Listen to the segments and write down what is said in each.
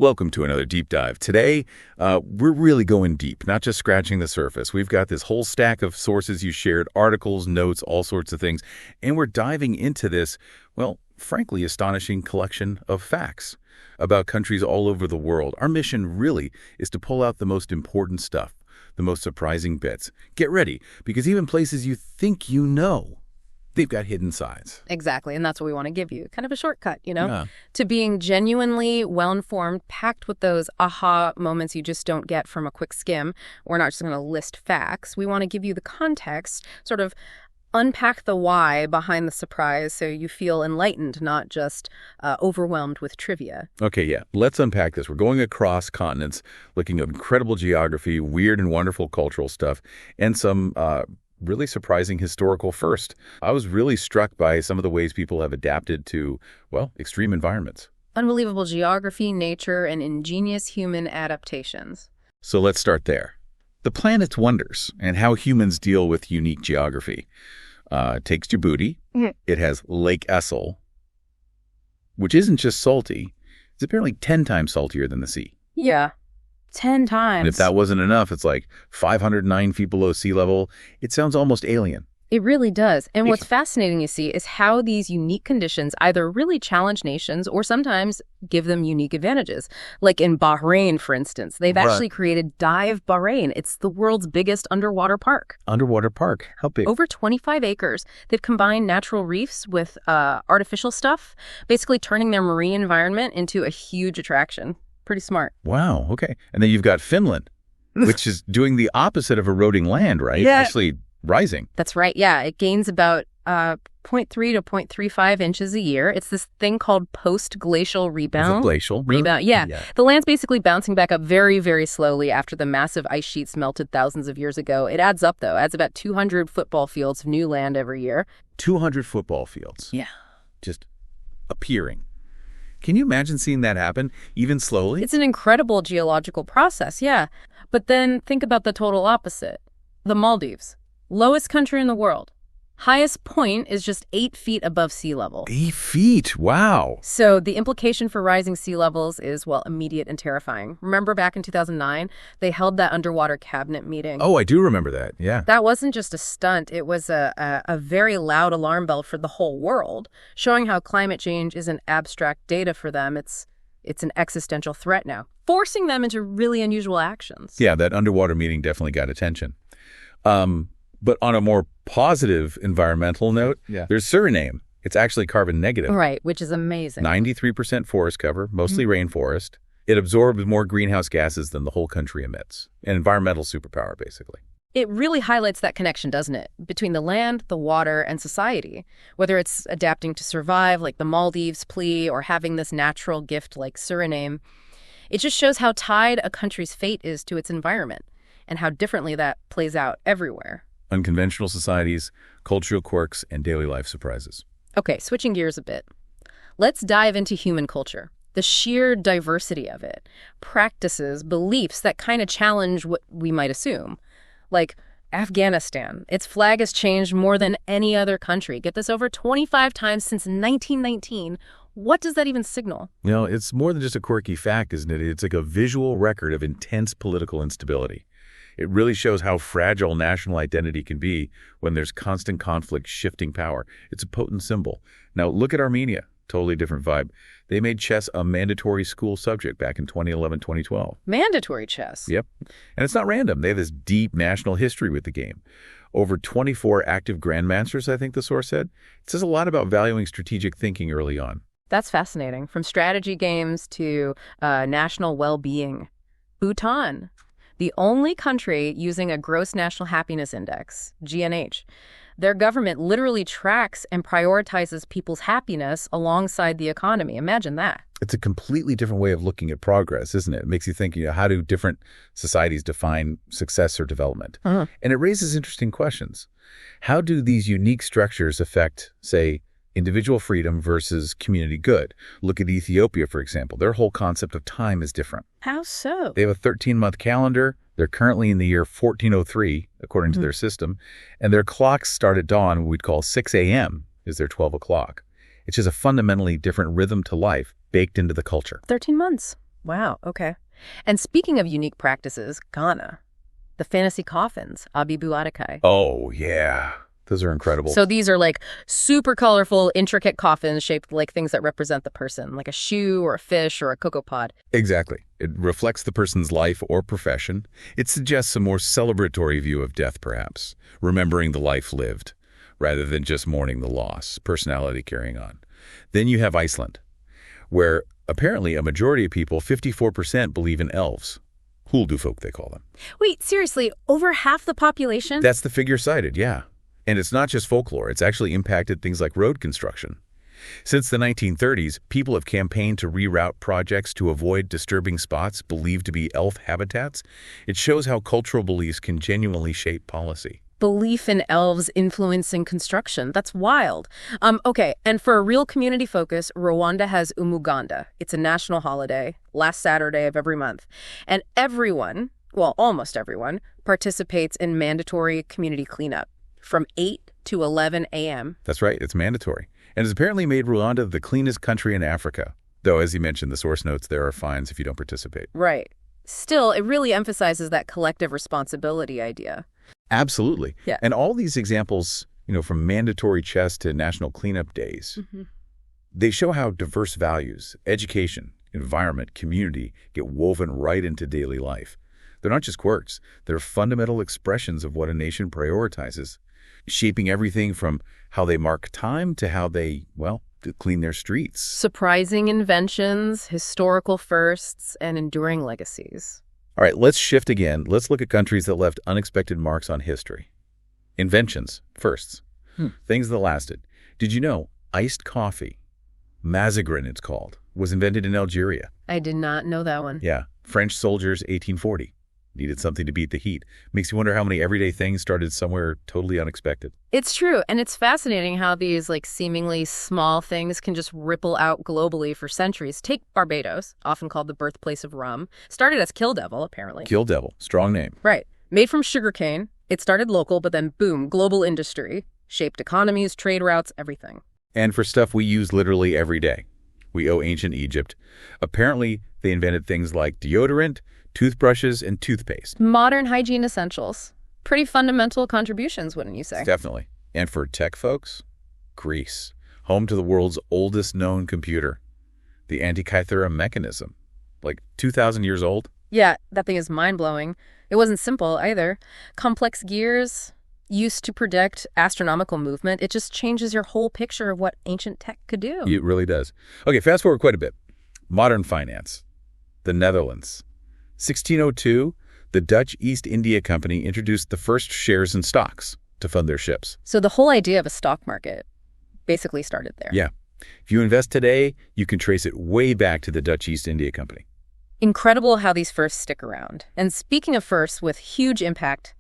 Welcome to another deep dive. Today, we're really going deep, not just scratching the surface. We've got this whole stack of sources you shared, articles, notes, all sorts of things, and we're diving into this, well, frankly, astonishing collection of facts about countries all over the world. Our mission really is to pull out the most important stuff, the most surprising bits. Get ready, because even places you think you know, they've got hidden sides. Exactly, and that's what we want to give you. Kind of a shortcut, to being genuinely well-informed, packed with those aha moments you just don't get from a quick skim. We're not just going to list facts. We want to give you the context, sort of unpack the why behind the surprise so you feel enlightened, not just overwhelmed with trivia. Okay, yeah, let's unpack this. We're going across continents, looking at incredible geography, weird and wonderful cultural stuff, and some really surprising historical first. I was really struck by some of the ways people have adapted to, well, extreme environments. Unbelievable geography, nature, and ingenious human adaptations. So let's start there. The planet's wonders and how humans deal with unique geography. Takes Djibouti. It has Lake Essel, which isn't just salty. It's apparently 10 times saltier than the sea. Yeah. 10 times. And if that wasn't enough, it's like 509 feet below sea level. It sounds almost alien. It really does. And what's fascinating to see is how these unique conditions either really challenge nations or sometimes give them unique advantages. Like in Bahrain, for instance, they've actually created Dive Bahrain. It's the world's biggest underwater park. Underwater park? How big? Over 25 acres. They've combined natural reefs with artificial stuff, basically turning their marine environment into a huge attraction. Pretty smart. Wow. Okay. And then you've got Finland, which is doing the opposite of eroding land, right? Yeah. Actually rising. That's right. Yeah. It gains about 0.3 to 0.35 inches a year. It's this thing called post-glacial rebound. Is it glacial? Rebound. Yeah. The land's basically bouncing back up very, very slowly after the massive ice sheets melted thousands of years ago. It adds up, though. Adds about 200 football fields of new land every year. 200 football fields. Yeah. Just appearing. Can you imagine seeing that happen, even slowly? It's an incredible geological process, yeah. But then think about the total opposite. The Maldives, lowest country in the world. Highest point is just 8 feet above sea level. 8 feet, wow. So the implication for rising sea levels is, well, immediate and terrifying. Remember back in 2009, they held that underwater cabinet meeting? Oh, I do remember that, yeah. That wasn't just a stunt. It was a very loud alarm bell for the whole world, showing how climate change isn't abstract data for them. It's an existential threat now, forcing them into really unusual actions. Yeah, that underwater meeting definitely got attention. But on a more positive environmental note, there's Suriname. It's actually carbon negative. Right, which is amazing. 93% forest cover, mostly rainforest. It absorbs more greenhouse gases than the whole country emits. An environmental superpower, basically. It really highlights that connection, doesn't it? Between the land, the water, and society. Whether it's adapting to survive, like the Maldives plea, or having this natural gift like Suriname. It just shows how tied a country's fate is to its environment, and how differently that plays out everywhere. Unconventional societies, cultural quirks, and daily life surprises. Okay, switching gears a bit. Let's dive into human culture. The sheer diversity of it. Practices, beliefs that kind of challenge what we might assume. Like Afghanistan. Its flag has changed more than any other country. Get this, over 25 times since 1919. What does that even signal? It's more than just a quirky fact, isn't it? It's like a visual record of intense political instability. It really shows how fragile national identity can be when there's constant conflict shifting power. It's a potent symbol. Now, look at Armenia. Totally different vibe. They made chess a mandatory school subject back in 2011, 2012. Mandatory chess? Yep. And it's not random. They have this deep national history with the game. Over 24 active grandmasters, I think the source said. It says a lot about valuing strategic thinking early on. That's fascinating. From strategy games to national well-being. Bhutan. The only country using a gross national happiness index, GNH. Their government literally tracks and prioritizes people's happiness alongside the economy. Imagine that. It's a completely different way of looking at progress, isn't it? It makes you think, how do different societies define success or development? And it raises interesting questions. How do these unique structures affect, say, individual freedom versus community good? Look at Ethiopia, for example. Their whole concept of time is different. How so? They have a 13-month calendar. They're currently in the year 1403, according to their system. And their clocks start at dawn, what we'd call 6 a.m. is their 12 o'clock. It's just a fundamentally different rhythm to life baked into the culture. 13 months. Wow, okay. And speaking of unique practices, Ghana, the fantasy coffins, Abibu Atakai. Oh, yeah. Those are incredible. So these are like super colorful, intricate coffins shaped like things that represent the person, like a shoe or a fish or a cocoa pod. Exactly. It reflects the person's life or profession. It suggests a more celebratory view of death, perhaps, remembering the life lived, rather than just mourning the loss, personality carrying on. Then you have Iceland, where apparently a majority of people, 54%, believe in elves. Huldufolk, they call them. Wait, seriously, over half the population? That's the figure cited, yeah. And it's not just folklore. It's actually impacted things like road construction. Since the 1930s, people have campaigned to reroute projects to avoid disturbing spots believed to be elf habitats. It shows how cultural beliefs can genuinely shape policy. Belief in elves influencing construction. That's wild. Okay, and for a real community focus, Rwanda has Umuganda. It's a national holiday, last Saturday of every month. And everyone, well, almost everyone, participates in mandatory community cleanup from 8 to 11 a.m. That's right, it's mandatory. And it's apparently made Rwanda the cleanest country in Africa. Though, as you mentioned, the source notes there are fines if you don't participate. Right. Still, it really emphasizes that collective responsibility idea. Absolutely. Yeah. And all these examples, from mandatory chess to national cleanup days, they show how diverse values, education, environment, community get woven right into daily life. They're not just quirks. They're fundamental expressions of what a nation prioritizes, shaping everything from how they mark time to how they, to clean their streets. Surprising inventions, historical firsts, and enduring legacies. All right, let's shift again. Let's look at countries that left unexpected marks on history. Inventions, firsts, things that lasted. Did you know iced coffee, Mazagran it's called, was invented in Algeria? I did not know that one. Yeah, French soldiers, 1840. Needed something to beat the heat. Makes you wonder how many everyday things started somewhere totally unexpected. It's true, and it's fascinating how these seemingly small things can just ripple out globally for centuries. Take Barbados, often called the birthplace of rum. Started as Kill Devil, apparently. Kill Devil, strong name. Right. Made from sugarcane. It started local, but then boom, global industry. Shaped economies, trade routes, everything. And for stuff we use literally every day. We owe ancient Egypt. Apparently, they invented things like deodorant, toothbrushes, and toothpaste. Modern hygiene essentials. Pretty fundamental contributions, wouldn't you say? Definitely. And for tech folks, Greece, home to the world's oldest known computer, the Antikythera mechanism, 2,000 years old. Yeah, that thing is mind-blowing. It wasn't simple either. Complex gears used to predict astronomical movement. It just changes your whole picture of what ancient tech could do. It really does. Okay, fast forward quite a bit. Modern finance. The Netherlands. 1602, the Dutch East India Company introduced the first shares in stocks to fund their ships. So the whole idea of a stock market basically started there. Yeah. If you invest today, you can trace it way back to the Dutch East India Company. Incredible how these firsts stick around. And speaking of firsts with huge impact,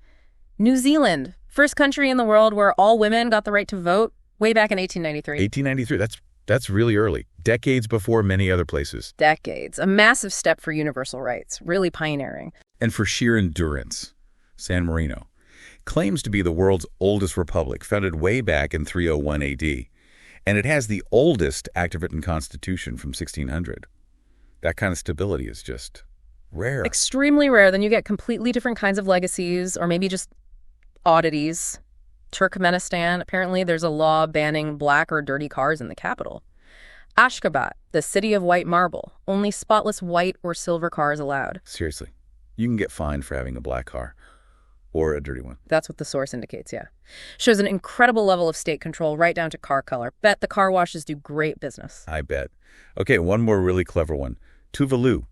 New Zealand, first country in the world where all women got the right to vote way back in 1893. 1893, that's really early. Decades before many other places. Decades. A massive step for universal rights. Really pioneering. And for sheer endurance, San Marino claims to be the world's oldest republic, founded way back in 301 AD. And it has the oldest active written constitution from 1600. That kind of stability is just rare. Extremely rare. Then you get completely different kinds of legacies, or maybe just oddities. Turkmenistan, apparently there's a law banning black or dirty cars in the capital. Ashgabat, the city of white marble. Only spotless white or silver cars allowed. Seriously. You can get fined for having a black car or a dirty one. That's what the source indicates, yeah. Shows an incredible level of state control right down to car color. Bet the car washes do great business. I bet. Okay, one more really clever one. Tuvalu,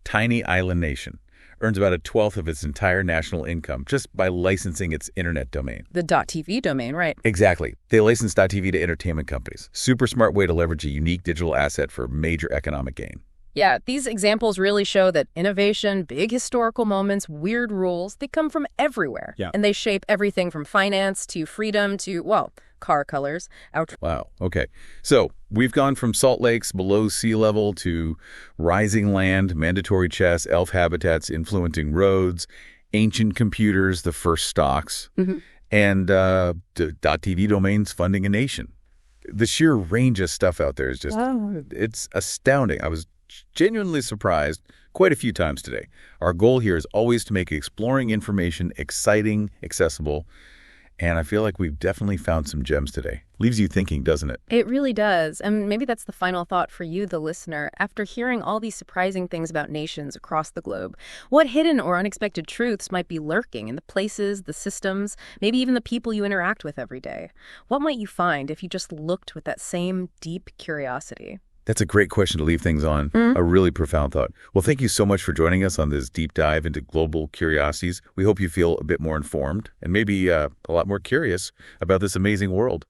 tiny island nation, earns about 1/12 of its entire national income just by licensing its internet domain. The .tv domain, right. Exactly. They license .tv to entertainment companies. Super smart way to leverage a unique digital asset for major economic gain. Yeah, these examples really show that innovation, big historical moments, weird rules, they come from everywhere. Yeah. And they shape everything from finance to freedom to, car colors. Wow. Okay. So we've gone from salt lakes below sea level to rising land, mandatory chess, elf habitats influencing roads, ancient computers, the first stocks, and .tv domains funding a nation. The sheer range of stuff out there is just, it's astounding. I was genuinely surprised quite a few times today. Our goal here is always to make exploring information exciting, accessible, and I feel like we've definitely found some gems today. Leaves you thinking, doesn't it? It really does. And maybe that's the final thought for you, the listener. After hearing all these surprising things about nations across the globe, what hidden or unexpected truths might be lurking in the places, the systems, maybe even the people you interact with every day? What might you find if you just looked with that same deep curiosity? That's a great question to leave things on. A really profound thought. Well, thank you so much for joining us on this deep dive into global curiosities. We hope you feel a bit more informed and maybe a lot more curious about this amazing world.